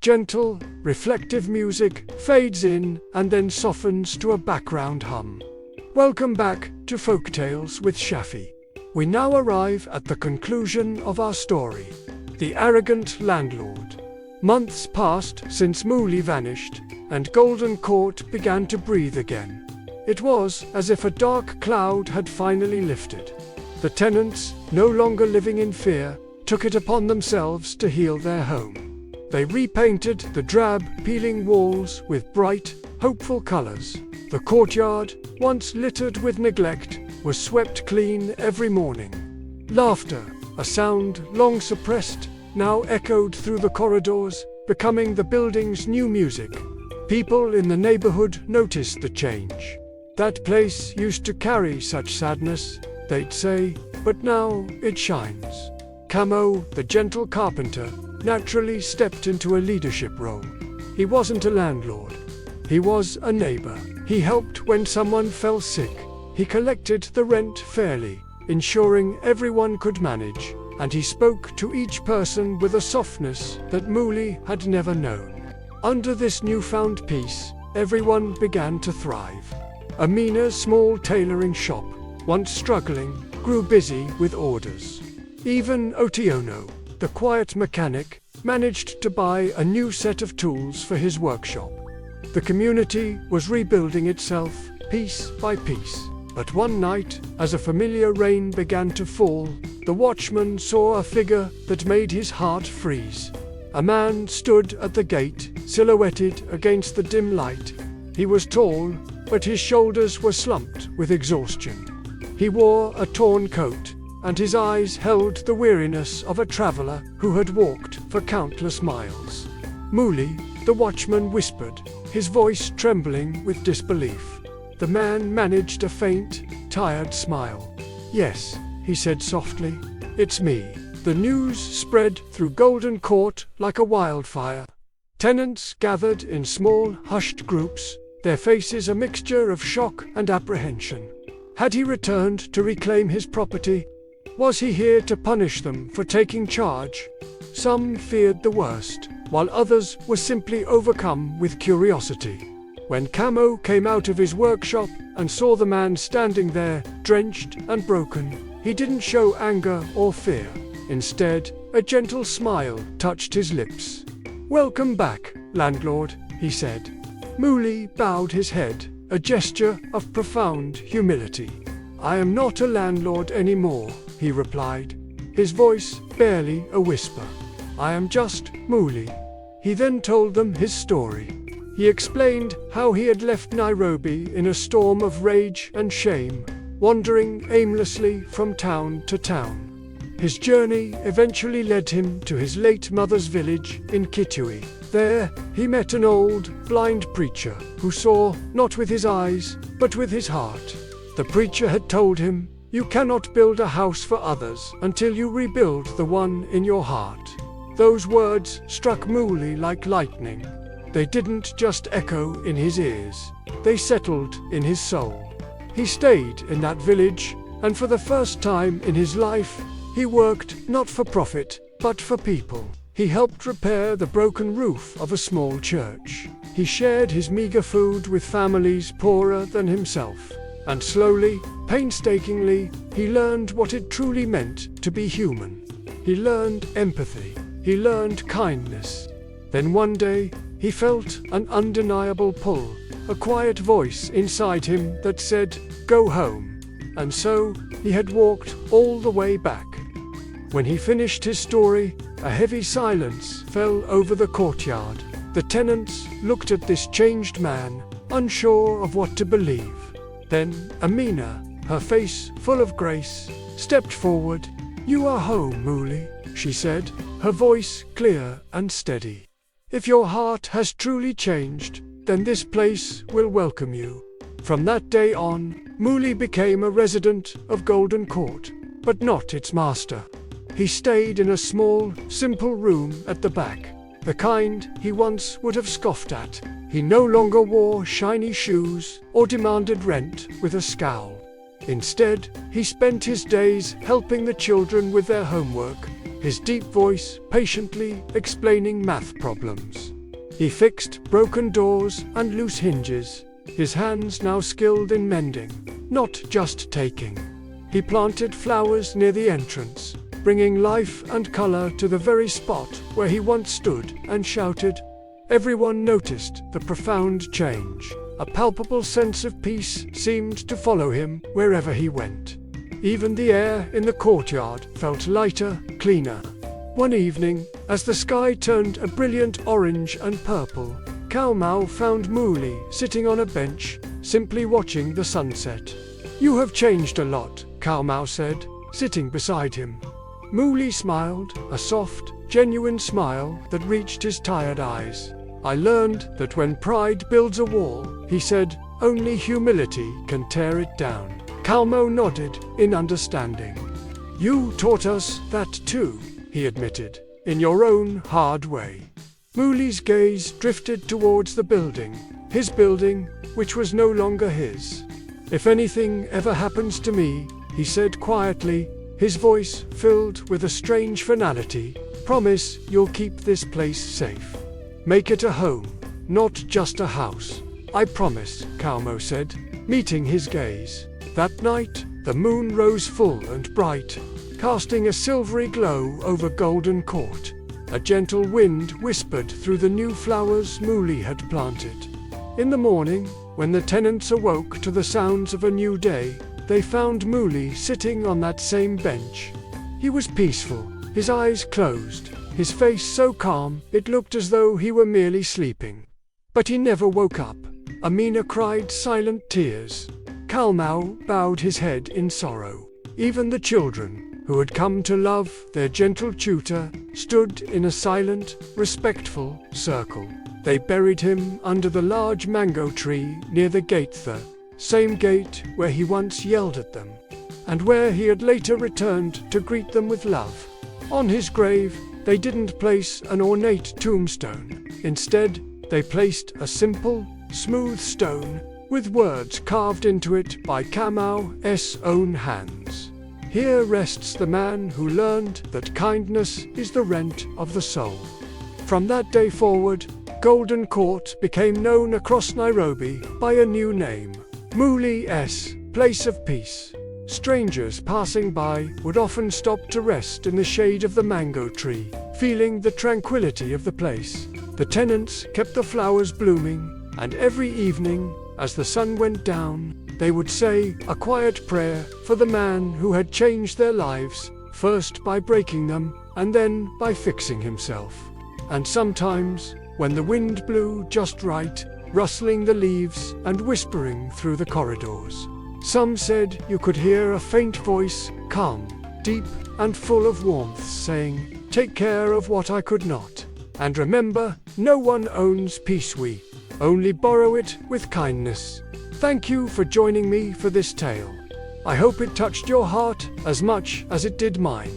Gentle, reflective music fades in and then softens to a background hum. Welcome back to Folktales with Shafi. We now arrive at the conclusion of our story, The Arrogant Landlord. Months passed since Muli vanished, and Golden Court began to breathe again. It was as if a dark cloud had finally lifted. The tenants, no longer living in fear, took it upon themselves to heal their home. They repainted the drab, peeling walls with bright, hopeful colors. The courtyard, once littered with neglect, was swept clean every morning. Laughter, a sound long suppressed, now echoed through the corridors, becoming the building's new music. People in the neighborhood noticed the change. That place used to carry such sadness, they'd say, but now it shines. Kamau, the gentle carpenter, naturally stepped into a leadership role. He wasn't a landlord. He was a neighbor. He helped when someone fell sick. He collected the rent fairly, ensuring everyone could manage, and he spoke to each person with a softness that Muli had never known. Under this newfound peace, everyone began to thrive. Amina's small tailoring shop, once struggling, grew busy with orders. Even Otiono, the quiet mechanic, managed to buy a new set of tools for his workshop. The community was rebuilding itself, piece by piece. But one night, as a familiar rain began to fall, the watchman saw a figure that made his heart freeze. A man stood at the gate, silhouetted against the dim light. He was tall, but his shoulders were slumped with exhaustion. He wore a torn coat, and his eyes held the weariness of a traveler who had walked for countless miles. Muli, the watchman whispered, his voice trembling with disbelief. The man managed a faint, tired smile. "Yes," he said softly, "it's me." The news spread through Golden Court like a wildfire. Tenants gathered in small, hushed groups, their faces a mixture of shock and apprehension. Had he returned to reclaim his property? Was he here to punish them for taking charge? Some feared the worst, while others were simply overcome with curiosity. When Kamau came out of his workshop and saw the man standing there, drenched and broken, he didn't show anger or fear. Instead, a gentle smile touched his lips. "Welcome back, landlord," he said. Muli bowed his head, a gesture of profound humility. "I am not a landlord anymore," he replied, his voice barely a whisper. "I am just Muli." He then told them his story. He explained how he had left Nairobi in a storm of rage and shame, wandering aimlessly from town to town. His journey eventually led him to his late mother's village in Kitui. There, he met an old, blind preacher who saw not with his eyes, but with his heart. The preacher had told him, "You cannot build a house for others until you rebuild the one in your heart." Those words struck Muli like lightning. They didn't just echo in his ears, they settled in his soul. He stayed in that village, and for the first time in his life, he worked not for profit, but for people. He helped repair the broken roof of a small church. He shared his meager food with families poorer than himself. And slowly, painstakingly, he learned what it truly meant to be human. He learned empathy. He learned kindness. Then one day, he felt an undeniable pull, a quiet voice inside him that said, "Go home." And so, he had walked all the way back. When he finished his story, a heavy silence fell over the courtyard. The tenants looked at this changed man, unsure of what to believe. Then Amina, her face full of grace, stepped forward. "You are home, Muli," she said, her voice clear and steady. "If your heart has truly changed, then this place will welcome you." From that day on, Muli became a resident of Golden Court, but not its master. He stayed in a small, simple room at the back, the kind he once would have scoffed at. He no longer wore shiny shoes or demanded rent with a scowl. Instead, he spent his days helping the children with their homework, his deep voice patiently explaining math problems. He fixed broken doors and loose hinges, his hands now skilled in mending, not just taking. He planted flowers near the entrance, bringing life and color to the very spot where he once stood and shouted. Everyone noticed the profound change. A palpable sense of peace seemed to follow him wherever he went. Even the air in the courtyard felt lighter, cleaner. One evening, as the sky turned a brilliant orange and purple, Kamau found Muli sitting on a bench, simply watching the sunset. "You have changed a lot," Kamau said, sitting beside him. Muli smiled, a soft, genuine smile that reached his tired eyes. "I learned that when pride builds a wall," he said, "only humility can tear it down." Kamau nodded in understanding. "You taught us that too," he admitted, "in your own hard way." Muli's gaze drifted towards the building, his building, which was no longer his. "If anything ever happens to me," he said quietly, his voice filled with a strange finality, "promise you'll keep this place safe. Make it a home, not just a house." "I promise," Kamau said, meeting his gaze. That night, the moon rose full and bright, casting a silvery glow over Golden Court. A gentle wind whispered through the new flowers Muli had planted. In the morning, when the tenants awoke to the sounds of a new day, they found Muli sitting on that same bench. He was peaceful, his eyes closed, his face so calm it looked as though he were merely sleeping. But he never woke up. Amina cried silent tears. Kamau bowed his head in sorrow. Even the children, who had come to love their gentle tutor, stood in a silent, respectful circle. They buried him under the large mango tree near the gate, the same gate where he once yelled at them, and where he had later returned to greet them with love. On his grave, they didn't place an ornate tombstone. Instead, they placed a simple, smooth stone with words carved into it by Kamau's own hands. "Here rests the man who learned that kindness is the rent of the soul." From that day forward, Golden Court became known across Nairobi by a new name, Muli's Place of Peace. Strangers passing by would often stop to rest in the shade of the mango tree, feeling the tranquility of the place. The tenants kept the flowers blooming, and every evening, as the sun went down, they would say a quiet prayer for the man who had changed their lives, first by breaking them, and then by fixing himself. And sometimes, when the wind blew just right, rustling the leaves and whispering through the corridors, some said you could hear a faint voice, calm, deep, and full of warmth, saying, "Take care of what I could not. And remember, no one owns peace, we only borrow it with kindness." Thank you for joining me for this tale. I hope it touched your heart as much as it did mine.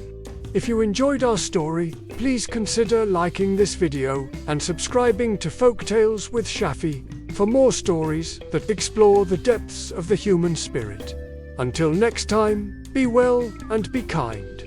If you enjoyed our story, please consider liking this video and subscribing to Folktales with Shafi for more stories that explore the depths of the human spirit. Until next time, be well and be kind.